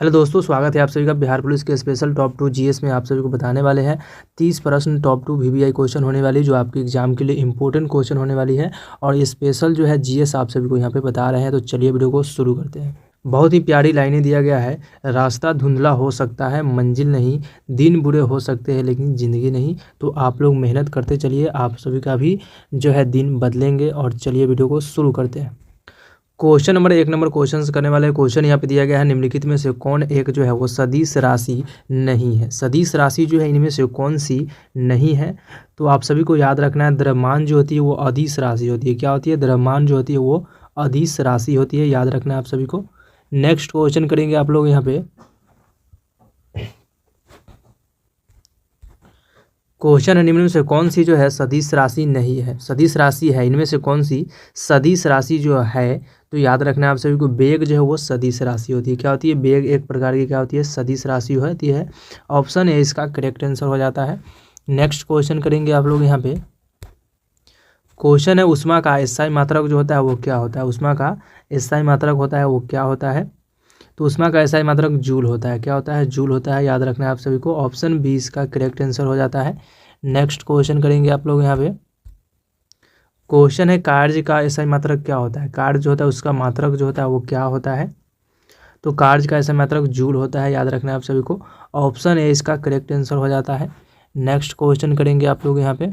Hello दोस्तों, स्वागत है आप सभी का बिहार पुलिस के स्पेशल टॉप 2 जीएस में। आप सभी को बताने वाले हैं 30 प्रश्न टॉप 2 वीवीआई क्वेश्चन होने वाली, जो आपके एग्जाम के लिए इंपॉर्टेंट क्वेश्चन होने वाली है। और ये स्पेशल जो है जीएस आप सभी को यहाँ पे बता रहे हैं। तो चलिए वीडियो को शुरू करते हैं। बहुत ही प्यारी लाइनें दिया गया है। रास्ता धुंधला हो सकता है, मंजिल नहीं। दिन बुरे हो सकते हैं लेकिन ज़िंदगी नहीं। तो आप लोग मेहनत करते चलिए, आप सभी का भी जो है दिन बदलेंगे। और चलिए वीडियो को शुरू करते हैं। क्वेश्चन नंबर 1 क्वेश्चन करने वाले क्वेश्चन यहाँ पे दिया गया है, निम्नलिखित में से कौन एक जो है वो सदिश राशि नहीं है। सदिश राशि जो है इनमें से कौन सी नहीं है। तो आप सभी को याद रखना है, द्रव्यमान जो होती है वो अदिश राशि होती है। क्या होती है? द्रव्यमान जो होती है वो अदिश राशि होती है, याद रखना है आप सभी को। नेक्स्ट क्वेश्चन करेंगे आप लोग यहाँ पे। क्वेश्चन है, निम्न में से कौन सी जो है सदिश राशि नहीं है। सदिश राशि है, इनमें से कौन सी सदिश राशि जो है। तो याद रखना है आप सभी को, बेग जो है वो सदिश राशि होती है। क्या होती है? बेग एक प्रकार की क्या होती है? सदिश राशि होती है। ऑप्शन ए इसका करेक्ट आंसर हो जाता है। नेक्स्ट क्वेश्चन करेंगे आप लोग यहाँ पे। क्वेश्चन है, उष्मा का एसआई मात्रक जो होता है वो क्या होता है। उष्मा का एसआई मात्रक होता है वो क्या होता है। तो उष्मा का एसआई मात्रक जूल होता है। क्या होता है? जूल होता है, याद रखना है आप सभी को। ऑप्शन बी इसका करेक्ट आंसर हो जाता है। नेक्स्ट क्वेश्चन करेंगे आप लोग यहाँ पे। क्वेश्चन है, कार्य का एसआई मात्रक क्या होता है। कार्य जो होता है उसका मात्रक जो होता है वो क्या होता है। तो कार्य का एसआई मात्रक जूल होता है, याद रखना है आप सभी को। ऑप्शन ए इसका करेक्ट आंसर हो जाता है। नेक्स्ट क्वेश्चन करेंगे आप लोग यहाँ पे।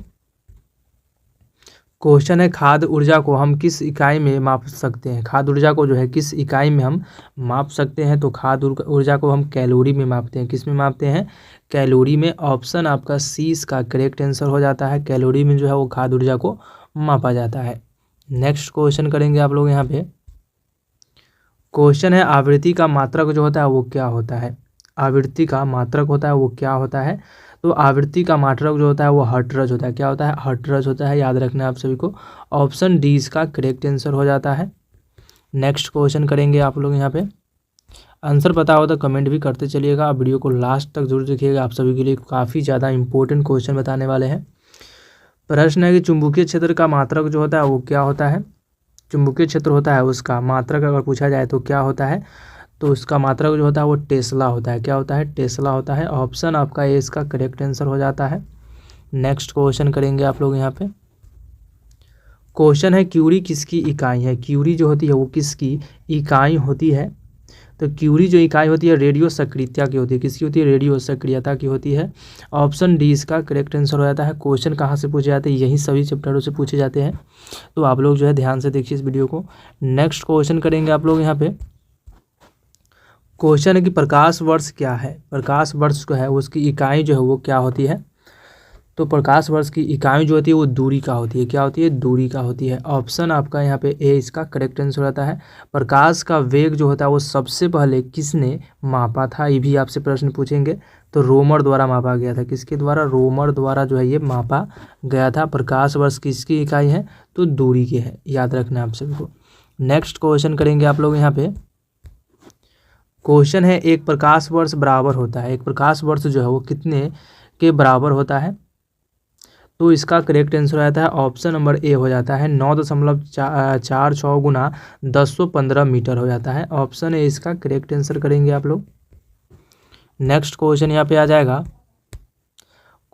क्वेश्चन है, खाद्य ऊर्जा को हम किस इकाई में माप सकते हैं। खाद्य ऊर्जा को जो है किस इकाई में हम माप सकते हैं। तो खाद्य ऊर्जा को हम कैलोरी में मापते हैं। किस में मापते हैं? कैलोरी में। ऑप्शन आपका सी इसका करेक्ट आंसर हो जाता है। कैलोरी में जो है वो खाद्य ऊर्जा को मापा जाता है। नेक्स्ट क्वेश्चन करेंगे आप लोग यहाँ पे। क्वेश्चन है, आवृत्ति का मात्रक जो होता है वो क्या होता है। आवृत्ति का मात्रक होता है वो क्या होता है। तो आवृत्ति का मात्रक जो होता है वो हर्ट्ज होता है। क्या होता है? हर्ट्ज होता है, याद रखना है आप सभी को। ऑप्शन डी इसका करेक्ट आंसर हो जाता है। नेक्स्ट क्वेश्चन करेंगे आप लोग यहाँ पे। आंसर पता हो तो कमेंट भी करते चलिएगा। आप वीडियो को लास्ट तक जरूर देखिएगा, आप सभी के लिए काफ़ी ज़्यादा इंपॉर्टेंट क्वेश्चन बताने वाले हैं। प्रश्न है कि चुंबकीय क्षेत्र का मात्रक जो होता है वो क्या होता है। चुंबकीय क्षेत्र होता है उसका मात्रक अगर पूछा जाए तो क्या होता है। तो उसका मात्रक जो होता है वो टेस्ला होता है। क्या होता है? टेस्ला होता है। ऑप्शन आपका ए इसका करेक्ट आंसर हो जाता है। नेक्स्ट क्वेश्चन करेंगे आप लोग यहाँ पे। क्वेश्चन है, क्यूरी किसकी इकाई है। क्यूरी जो होती है वो किसकी इकाई होती है। तो क्यूरी जो इकाई होती है रेडियो सक्रियता की होती है। किसकी होती है? रेडियो सक्रियता की होती है। ऑप्शन डी इसका करेक्ट आंसर हो जाता है। क्वेश्चन कहाँ से पूछे जाते हैं? यही सभी चैप्टरों से पूछे जाते हैं। तो आप लोग जो है ध्यान से देखिए इस वीडियो को। नेक्स्ट क्वेश्चन करेंगे आप लोग यहाँ पे। क्वेश्चन है कि प्रकाश वर्ष क्या है। प्रकाश वर्ष जो है उसकी इकाई जो है वो क्या होती है। तो प्रकाश वर्ष की इकाई जो होती है वो दूरी का होती है। क्या होती है? दूरी का होती है। ऑप्शन आपका यहाँ पे ए इसका करेक्ट आंसर रहता है। प्रकाश का वेग जो होता है वो सबसे पहले किसने मापा था, ये भी आपसे प्रश्न पूछेंगे। तो रोमर द्वारा मापा गया था। किसके द्वारा? रोमर द्वारा जो है ये मापा गया था। प्रकाश वर्ष किसकी इकाई है? तो दूरी की है, याद रखना है आप सभी को। नेक्स्ट क्वेश्चन करेंगे आप लोग यहाँ पे। क्वेश्चन है, एक प्रकाश वर्ष बराबर होता है। एक प्रकाश वर्ष जो है वो कितने के बराबर होता है। तो इसका करेक्ट आंसर आता है। ऑप्शन नंबर ए हो जाता है 9.46 गुना 1015 मीटर हो जाता है। ऑप्शन ए इसका करेक्ट आंसर करेंगे आप लोग। नेक्स्ट क्वेश्चन यहाँ पे आ जाएगा।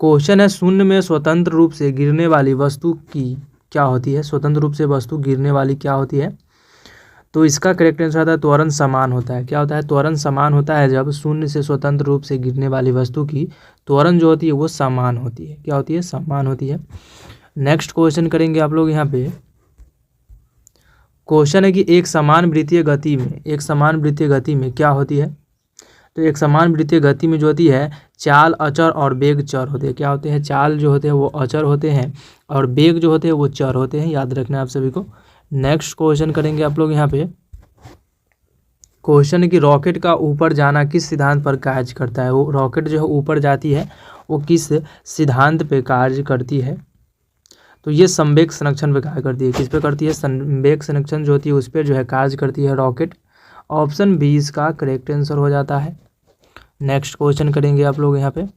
क्वेश्चन है, शून्य में स्वतंत्र रूप से गिरने वाली वस्तु की क्या होती है। स्वतंत्र रूप से वस्तु गिरने वाली क्या होती है। तो इसका करेक्ट आंसर आता है त्वरण समान होता है। क्या होता है? त्वरण समान होता है जब शून्य से स्वतंत्र रूप से गिरने वाली वस्तु की त्वरण जो होती है वो समान होती है। क्या होती है? समान होती है। नेक्स्ट क्वेश्चन करेंगे आप लोग यहाँ पे। क्वेश्चन है कि एक समान वृत्तीय गति में क्या होती है। तो एक समान वृत्तीय गति में जो होती है चाल अचर और वेग चर होते हैं। क्या होते हैं? चाल जो होते हैं वो अचर होते हैं और वेग जो होते हैं वो चर होते हैं, याद रखना है आप सभी को। नेक्स्ट क्वेश्चन करेंगे आप लोग यहाँ पे। क्वेश्चन है कि रॉकेट का ऊपर जाना किस सिद्धांत पर कार्य करता है। वो रॉकेट जो है ऊपर जाती है वो किस सिद्धांत पे कार्य करती है। तो ये संवेग संरक्षण पे कार्य करती है। किस पे करती है? संवेग संरक्षण जो होती है उस पर जो है कार्य करती है रॉकेट। ऑप्शन बी इसका करेक्ट आंसर हो जाता है। नेक्स्ट क्वेश्चन करेंगे आप लोग यहाँ पे।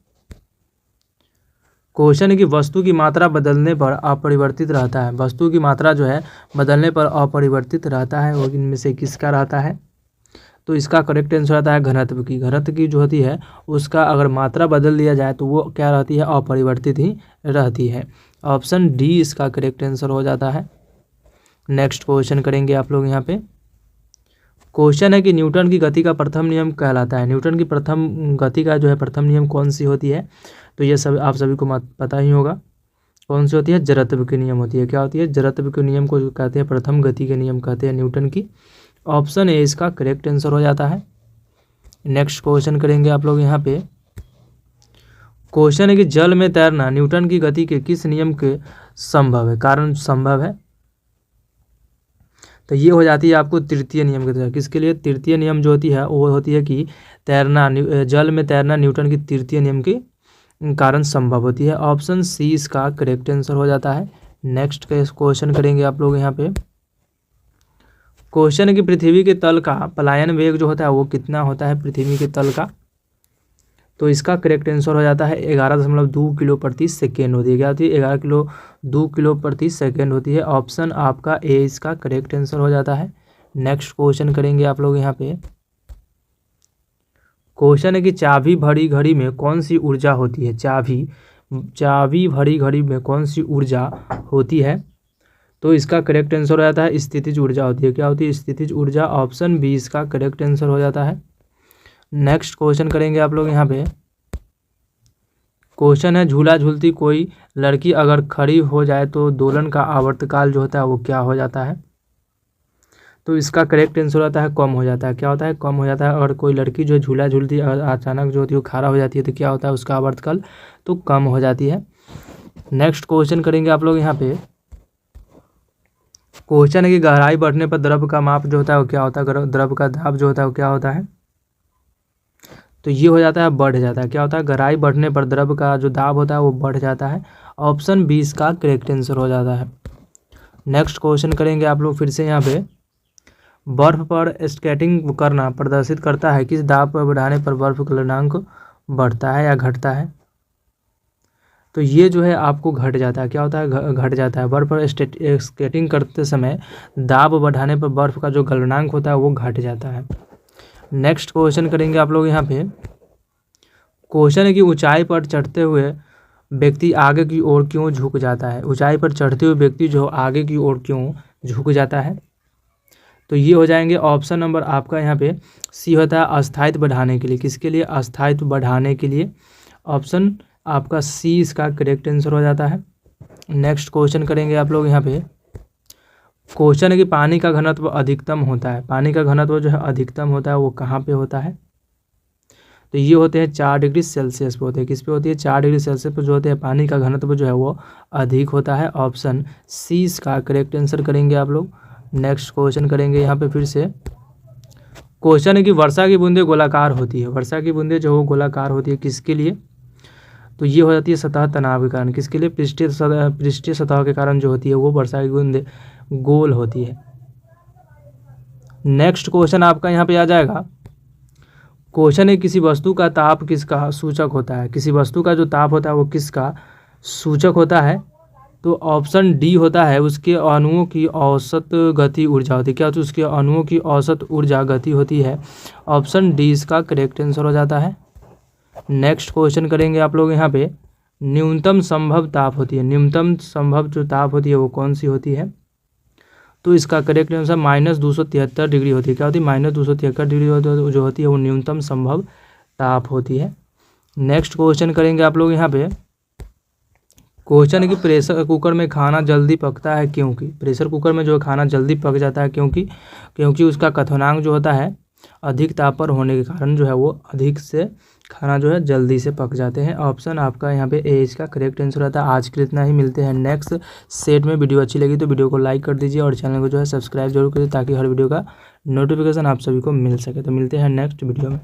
क्वेश्चन है कि वस्तु की मात्रा बदलने पर अपरिवर्तित रहता है। वस्तु की मात्रा जो है बदलने पर अपरिवर्तित रहता है, और इनमें से किसका रहता है। तो इसका करेक्ट आंसर आता है घनत्व की। घनत्व की जो होती है उसका अगर मात्रा बदल दिया जाए तो वो क्या रहती है, अपरिवर्तित ही रहती है। ऑप्शन डी इसका करेक्ट आंसर हो जाता है। नेक्स्ट क्वेश्चन करेंगे आप लोग यहाँ पे। क्वेश्चन है कि न्यूटन की गति का प्रथम नियम कहलाता है। न्यूटन की प्रथम गति का जो है प्रथम नियम कौन सी होती है, तो ये सब आप सभी को पता ही होगा। कौन सी होती है, जड़त्व के नियम होती है। क्या होती है, जड़त्व के नियम को कहते हैं प्रथम गति के नियम कहते हैं न्यूटन की। ऑप्शन ए इसका करेक्ट आंसर हो जाता है। नेक्स्ट क्वेश्चन करेंगे आप लोग यहाँ पे। क्वेश्चन है कि जल में तैरना न्यूटन की गति के किस नियम के संभव है, कारण संभव है। तो ये हो जाती है आपको तृतीय नियम के तहत। किसके लिए, तृतीय नियम जो होती है वो होती है कि तैरना, जल में तैरना न्यूटन की तृतीय नियम के कारण संभव होती है। ऑप्शन सी इसका करेक्ट आंसर हो जाता है। नेक्स्ट क्वेश्चन करेंगे आप लोग यहाँ पे। क्वेश्चन है कि पृथ्वी के तल का पलायन वेग जो होता है वो कितना होता है पृथ्वी के तल का, तो इसका करेक्ट आंसर हो जाता है 11.2 किलो प्रति सेकेंड होती है। क्या होती है, 11.2 किलो प्रति सेकेंड होती है। ऑप्शन आपका ए इसका करेक्ट आंसर हो जाता है। नेक्स्ट क्वेश्चन करेंगे आप लोग यहाँ पे। क्वेश्चन है कि चाबी भरी घड़ी में कौन सी ऊर्जा होती है। चाबी भरी घड़ी में कौन सी ऊर्जा होती है, तो इसका करेक्ट आंसर हो जाता है स्थितिज ऊर्जा होती है। क्या होती है, स्थितिज ऊर्जा। ऑप्शन बी इसका करेक्ट आंसर हो जाता है। नेक्स्ट क्वेश्चन करेंगे आप लोग यहाँ पे। क्वेश्चन है झूला झूलती कोई लड़की अगर खड़ी हो जाए तो दोलन का आवर्तकाल जो होता है वो क्या हो जाता है, तो इसका करेक्ट आंसर होता है कम हो जाता है। क्या होता है, कम हो जाता है। अगर कोई लड़की जो झूला झूलती अचानक जो होती है वो खड़ा हो जाती है तो क्या होता है, उसका आवर्तकाल तो कम हो जाती है। नेक्स्ट क्वेश्चन करेंगे आप लोग यहाँ पे। क्वेश्चन है कि गहराई बढ़ने पर द्रव का माप जो होता है वो क्या होता है, द्रव का दाब जो होता है वो क्या होता है, तो ये हो जाता है बढ़ जाता है। क्या होता है, गहराई बढ़ने पर द्रव का जो दाब होता है वो बढ़ जाता है। ऑप्शन बी इसका करेक्ट आंसर हो जाता है। नेक्स्ट क्वेश्चन करेंगे आप लोग फिर से यहाँ पे। बर्फ पर स्केटिंग करना प्रदर्शित करता है किस दाब पर बढ़ाने पर बर्फ का गलनांक बढ़ता है या घटता है, तो ये जो है आपको घट जाता है। क्या होता है, घट जाता है। बर्फ पर स्केटिंग करते समय दाब बढ़ाने पर बर्फ का जो गलनांक होता है वो घट जाता है। नेक्स्ट क्वेश्चन करेंगे आप लोग यहाँ पे। क्वेश्चन है कि ऊंचाई पर चढ़ते हुए व्यक्ति आगे की ओर क्यों झुक जाता है। ऊंचाई पर चढ़ते हुए व्यक्ति जो आगे की ओर क्यों झुक जाता है, तो ये हो जाएंगे ऑप्शन नंबर आपका यहाँ पे सी होता है अस्थायित्व बढ़ाने के लिए। किसके लिए, अस्थायित्व बढ़ाने के लिए। ऑप्शन आपका सी इसका करेक्ट आंसर हो जाता है। नेक्स्ट क्वेश्चन करेंगे आप लोग यहाँ पे। क्वेश्चन है कि पानी का घनत्व अधिकतम होता है। पानी का घनत्व जो है अधिकतम होता है वो कहाँ पे होता है, तो ये होते हैं 4 डिग्री सेल्सियस पे होते हैं। किस पे होती है, 4 डिग्री सेल्सियस पे जो होते हैं पानी का घनत्व जो है वो अधिक होता है। ऑप्शन सी इसका करेक्ट आंसर करेंगे आप लोग। नेक्स्ट क्वेश्चन करेंगे यहाँ पे फिर से। क्वेश्चन है कि वर्षा की बूंदें गोलाकार होती है। वर्षा की बूंदें जो वो गोलाकार होती है किसके लिए, तो ये हो जाती है सतह तनाव के कारण। किसके लिए, पृष्ठीय सतह के कारण जो होती है वो वर्षा की बूंदें गोल होती है। नेक्स्ट क्वेश्चन आपका यहाँ पे आ जाएगा। क्वेश्चन है किसी वस्तु का ताप किसका सूचक होता है। किसी वस्तु का जो ताप होता है वो किसका सूचक होता है, तो ऑप्शन डी होता है उसके अणुओं की औसत गति ऊर्जा होती है। क्या होती है, उसके अणुओं की औसत ऊर्जा गति होती है। ऑप्शन डी इसका करेक्ट आंसर हो जाता है। नेक्स्ट क्वेश्चन करेंगे आप लोग यहाँ पे। न्यूनतम संभव ताप होती है। न्यूनतम संभव जो ताप होती है वो कौन सी होती है, तो इसका करेक्ट आंसर -273 डिग्री होती है। क्या होती है, -273 डिग्री जो होती है वो न्यूनतम संभव ताप होती है। नेक्स्ट क्वेश्चन करेंगे आप लोग यहाँ पे। क्वेश्चन है कि प्रेशर कुकर में खाना जल्दी पकता है क्योंकि। प्रेशर कुकर में जो है खाना जल्दी पक जाता है क्योंकि उसका क्वथनांक जो होता है अधिक ताप पर होने के कारण जो है वो अधिक से खाना जो है जल्दी से पक जाते हैं। ऑप्शन आपका यहाँ पे ए इसका करेक्ट आंसर रहता है। आज के लिए इतना ही, मिलते हैं नेक्स्ट सेट में। वीडियो अच्छी लगी तो वीडियो को लाइक कर दीजिए और चैनल को जो है सब्सक्राइब जरूर करिए ताकि हर वीडियो का नोटिफिकेशन आप सभी को मिल सके। तो मिलते हैं नेक्स्ट वीडियो में।